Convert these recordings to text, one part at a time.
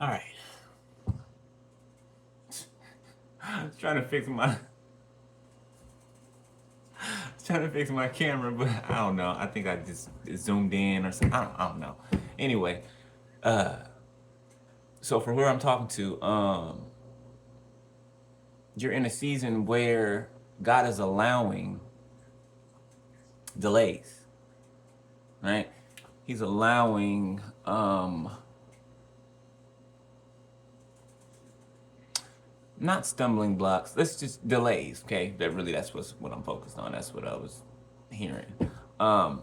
All right. trying to fix my trying to fix my camera, but I don't know. I think I just zoomed in or something. I don't know. Anyway, so for where I'm talking to, you're in a season where God is allowing delays, right? He's allowing not stumbling blocks. Let's just delays, okay? That's what I'm focused on. That's what I was hearing. Um,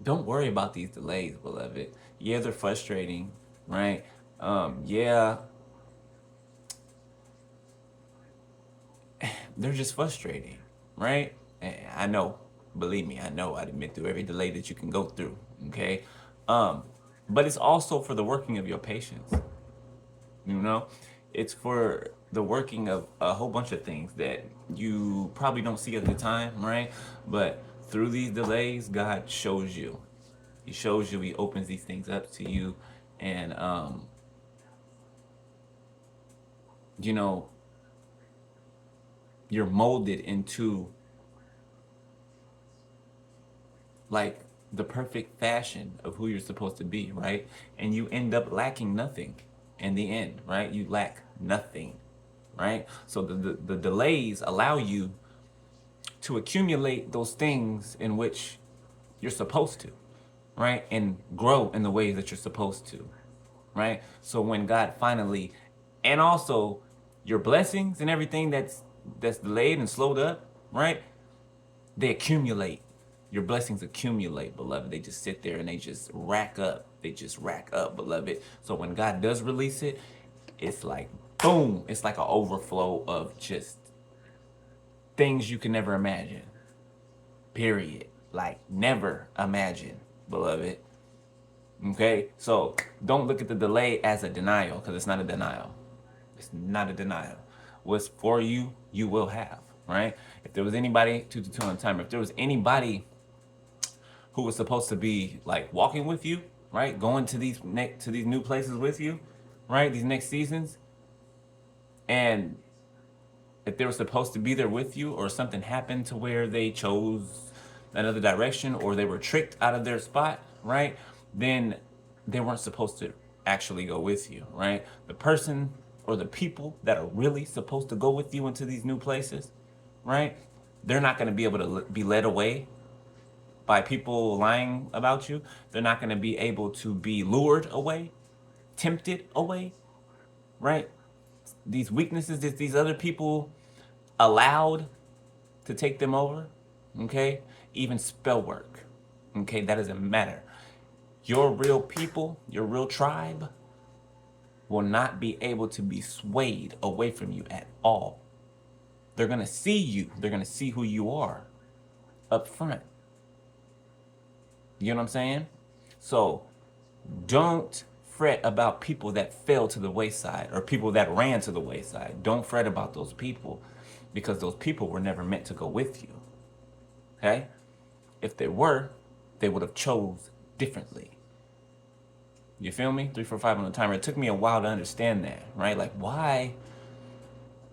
don't worry about these delays, beloved. Yeah, they're frustrating, right? Yeah, they're just frustrating, right? I know, believe me, I know. I've been through every delay that you can go through, okay? Um, but it's also for the working of your patience, you know? It's for the working of a whole bunch of things that you probably don't see at the time, right? But through these delays, God shows you. He shows you, he opens these things up to you, and you know, you're molded into like the perfect fashion of who you're supposed to be, right? And you end up lacking nothing in the end, right? You lack nothing, right? So the delays allow you to accumulate those things in which you're supposed to, right? And grow in the ways that you're supposed to, right? So when God finally, and also your blessings and everything that's delayed and slowed up, right? They accumulate. Your blessings accumulate, beloved. They just sit there and they just rack up. They just rack up, beloved. So when God does release it, it's like boom. It's like an overflow of just things you can never imagine. Period. Like never imagine, beloved. Okay? So don't look at the delay as a denial, because it's not a denial. It's not a denial. What's for you, you will have, right? If there was anybody, two on time, if there was anybody who was supposed to be like walking with you, right? Going to these new places with you, right? These next seasons. And if they were supposed to be there with you or something happened to where they chose another direction or they were tricked out of their spot, right? Then they weren't supposed to actually go with you, right? The person or the people that are really supposed to go with you into these new places, right? They're not going to be able to be led away by people lying about you. They're not going to be able to be lured away, tempted away, right? These weaknesses that these other people allowed to take them over, okay? Even spell work, okay? That doesn't matter. Your real people, your real tribe will not be able to be swayed away from you at all. They're going to see you. They're going to see who you are up front. You know what I'm saying? So don't fret about people that fell to the wayside or people that ran to the wayside. Don't fret about those people because those people were never meant to go with you. Okay? If they were, they would have chose differently. You feel me? 3 4 5 on the timer. It took me a while to understand that, right? Like why,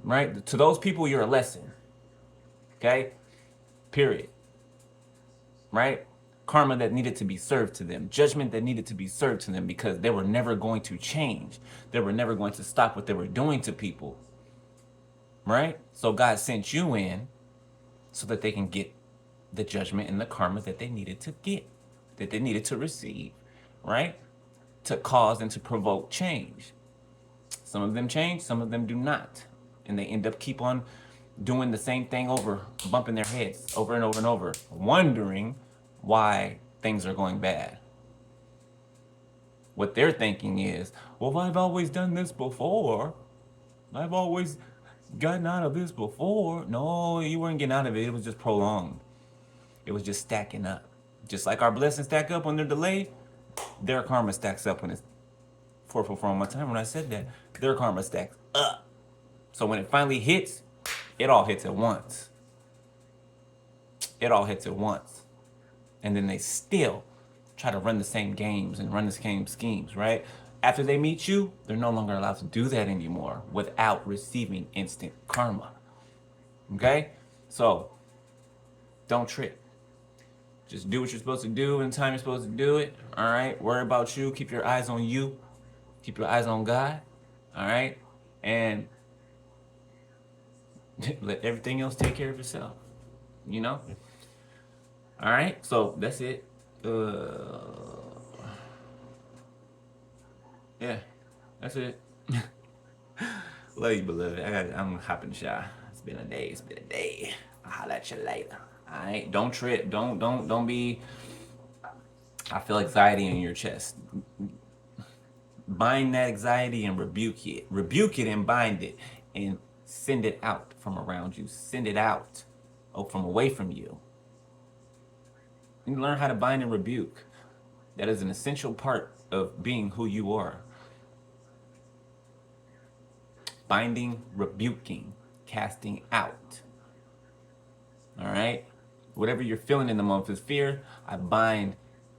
right? To those people, you're a lesson. Okay? Period. Right? Karma that needed to be served to them, judgment that needed to be served to them because they were never going to change. They were never going to stop what they were doing to people. Right? So God sent you in so that they can get the judgment and the karma that they needed to get, that they needed to receive, right? To cause and to provoke change. Some of them change, some of them do not. And they end up keep on doing the same thing over, bumping their heads over and over and over, wondering why things are going bad. What they're thinking is, well, I've always done this before. I've always gotten out of this before. No, you weren't getting out of it. It was just prolonged. It was just stacking up. Just like our blessings stack up when they're delayed, their karma stacks up when it's 4 one time when I said that. Their karma stacks up. So when it finally hits, it all hits at once. It all hits at once. And then they still try to run the same games and run the same schemes, right? After they meet you, they're no longer allowed to do that anymore without receiving instant karma. Okay? So, don't trip. Just do what you're supposed to do in the time you're supposed to do it. All right? Worry about you. Keep your eyes on you. Keep your eyes on God. All right? And let everything else take care of itself. You know? All right? So, that's it. Yeah. That's it. Love you, beloved. I'm hopping shy. It's been a day. It's been a day. I'll holler at you later. All right. Don't trip. Don't be. I feel anxiety in your chest. Bind that anxiety and rebuke it. Rebuke it and bind it and send it out from around you. Send it out. Oh, from away from you. You learn how to bind and rebuke. That is an essential part of being who you are. Binding, rebuking, casting out. All right? Whatever you're feeling in the moment is fear, I bind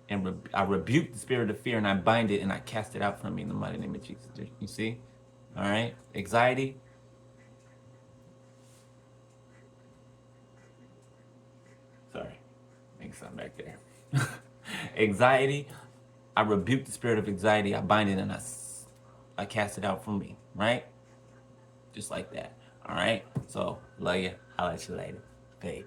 and I rebuke the spirit of fear and I bind it and I cast it out from me in the mighty name of Jesus. You see? All right? Anxiety. Sorry. Make something back there. Anxiety. I rebuke the spirit of anxiety. I bind it and I cast it out from me. Right? Just like that. All right? So, love you. I'll let you later. Peace.